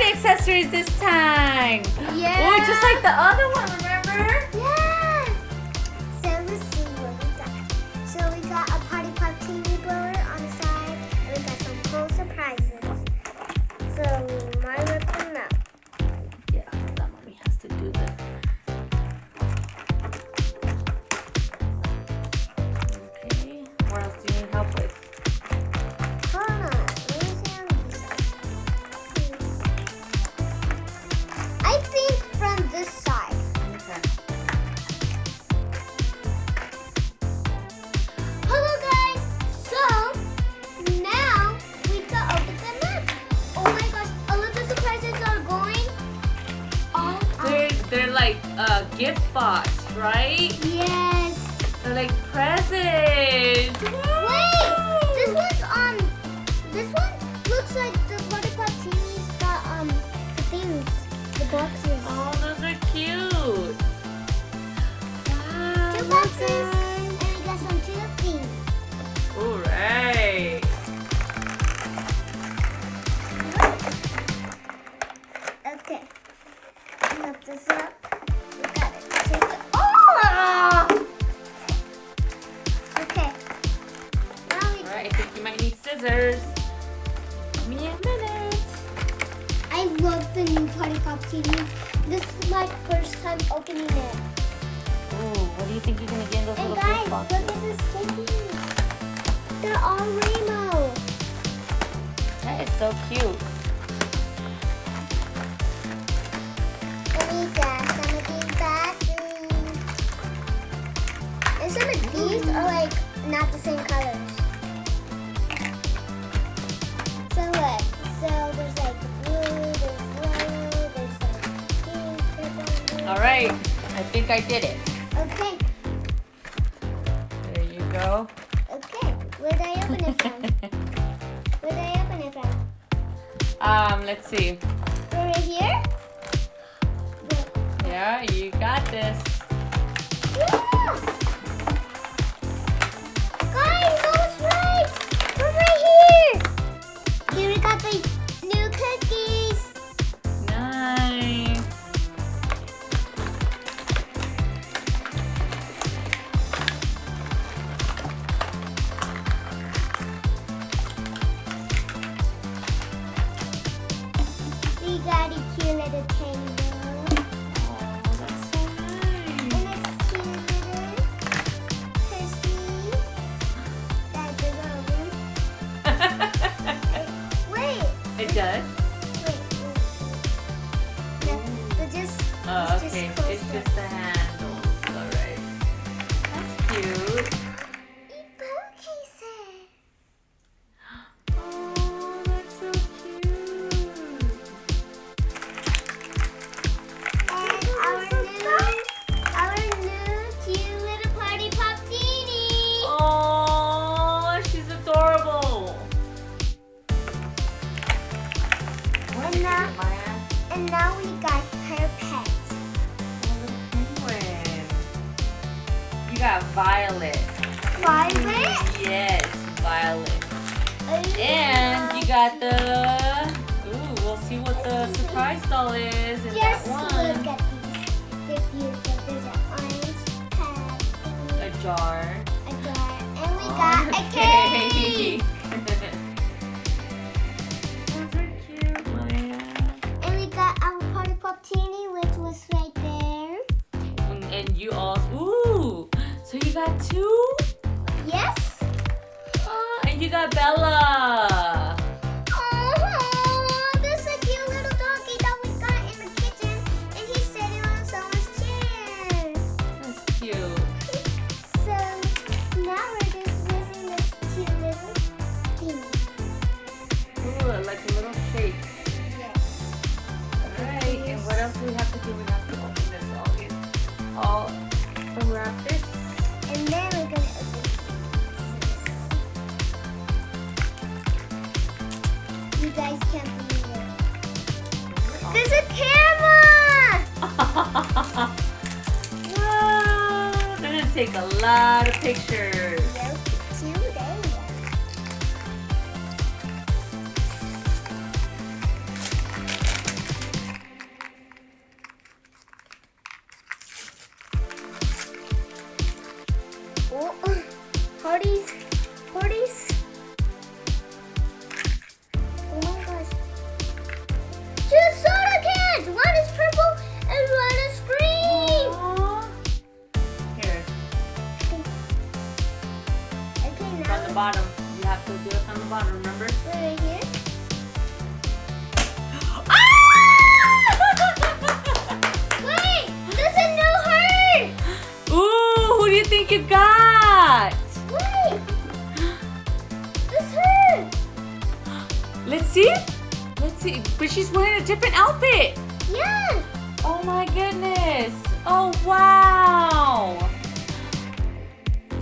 party accessories this time. Yeah. Oh, just like the other one, remember? Yeah. So let's see what we got. So we got a Party Pop TV blower on the side, and we got some cool surprises. So we might rip them out. Yeah, that mommy has to do that. Okay. What else do you need help with? Hold on. Let me see how these are. I think from this side. Okay. Hello guys. So now we can open them up. Oh my gosh! All of the surprises are going. Oh. They're like gift box, right? Yes. They're like presents. Wait. This one looks like the Party Pop Teenies got the things, the boxes. Oh, those are cute. Wow. Two boxes, and we got some two things. All right. Okay. Lift this up. We got it. Take it. Oh! Okay. Now we. All right. I think you might need scissors. Give me a minute. I love the new Party Pop TV. This is my first time opening it. Ooh, what do you think you're gonna get in those And little guys, gift look boxes? at the stickers. They're all rainbow. That is so cute. And we got some of these boxes. And some of these are like not the same colors. So look, so there's like blue, there's yellow, there's some pink, purple. All right. I think I did it. Okay, There you go. okay. Where did I open it from? Where did I open it from? Let's see. Right here? Yeah, you got this. Yeah! Guys, that was right! We're right here! Here we got the new cookies. Nice. We got a cute little tango. Oh, that's so And nice. a cute little Percy. That's adorable. Wait, It does? wait. No, but just, Oh, it's okay. just It's just the handles. All right. That's cute. phone cases. Oh, that's so cute. And our new cute little Party Pop Teenie. Oh, she's adorable. What And did you now- get, Maya? And now we got her pet. Oh, little penguin. You got Violet. Violet? Yes, Violet. And you got the. Ooh, we'll see what the surprise doll is in Just that look one. at these. They're beautiful. There's an orange pet, A jar. a jar, and we Oh, got a cake. Those are cute, Maya. And we got our Party Pop Teenie, which was right there. And you all. Ooh, so you got two? Yes. Oh, and you got Bella. Oh, this is a cute little doggy that we got in the kitchen, and he's sitting on someone's chair. That's cute. So now we're just missing this cute little thing. Ooh, like a little shake. Yes. Alright, and what else do we have to do? We have to open this all unwrap this. And then we're gonna open it. You guys can't believe it. There's a camera! Wow, they're gonna take a lot of pictures. Yep, today. bottom, remember? Right here. Wait, there's a new heart. Ooh, who do you think you got? Wait, this hurt. Let's see. Let's see. But she's wearing a different outfit. Yeah. Oh my goodness. Oh wow.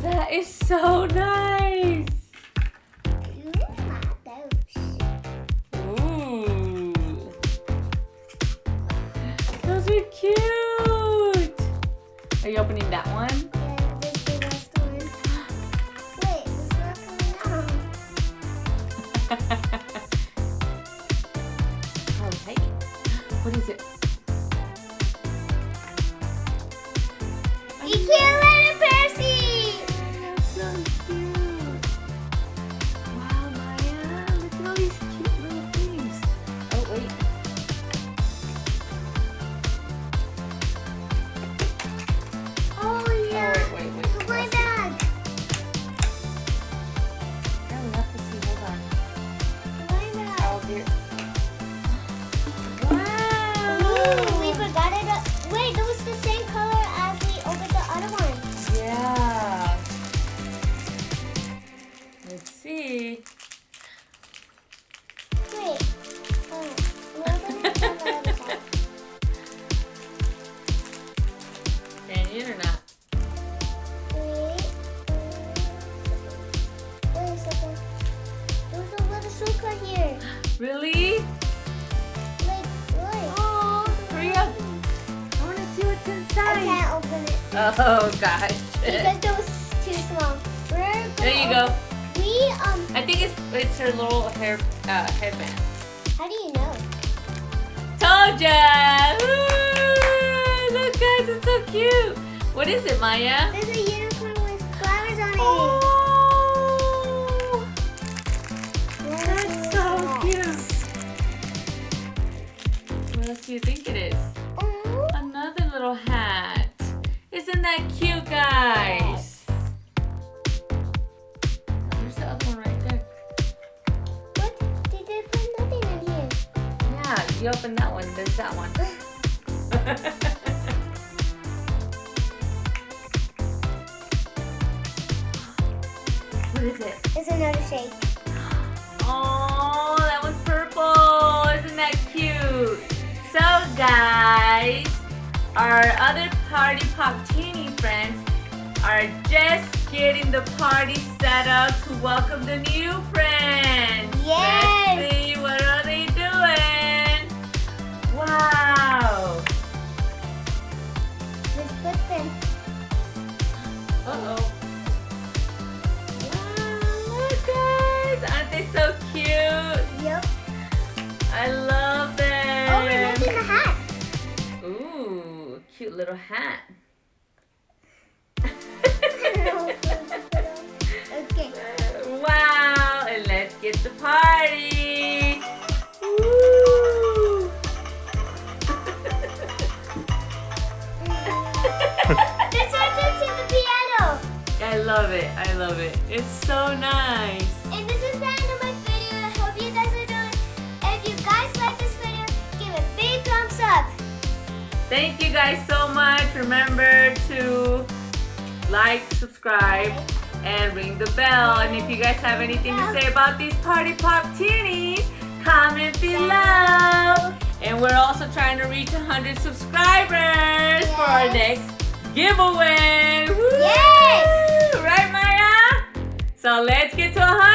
That is so nice. You like those. Ooh. Those are cute. Are you opening that one? Yeah, this is the last one. Wait, it's not coming out. Oh, hey. What is it? You can't let it pass you. That's so cute. Wow, Maya. Look at all these cute little things. Oh, wait. Oh yeah. Oh, wait. Look my bag. Yeah, we have to see. Hold on. My bag. Oh, here. Wow. Ooh, we forgot it. Wait, that was the same color as we opened the other one. Yeah. Let's see. Wait. We're gonna put the other side. Can you or not? Wait a second. There's a little sugar here. Really? Wait. Oh, hurry up. I want to see what's I inside. can't open it Oh, gosh. because it was too small. There you go. We I think it's her little headband. How do you know? Told ya! Ooh, look, guys, it's so cute. What is it, Maya? There's a unicorn with flowers on it. Oh, Yeah, that's so cute. What else do you think it is? Oh. Another little hat. Isn't that cute, guys? There's the other one right there. What? They did put nothing in here. Yeah, you open that one. There's that one. What is it? It's another shake. Oh, that was purple. Isn't that cute? So, guys, our other Party PopTeenie friends are just getting the party set up to welcome the new friends. Yes. Let's see, what are they doing? Wow. Let's put them. Uh-oh. Wow, look, guys. Aren't they so cute? Yep. I love them. Oh, we're missing the hat. Ooh, cute little hat. Okay. Wow, and let's get the party. Woo. Let's start to the piano. I love it. I love it. It's so nice. And this is the end of my video. I hope you guys are doing. If you guys like this video, give it a big thumbs up. Thank you guys so much. Remember to like, subscribe, and ring the bell. And if you guys have anything to say about these Party PopTeenies, comment below. And we're also trying to reach 100 subscribers for our next giveaway. Woo! Yes! Right, Maya? So let's get to 100.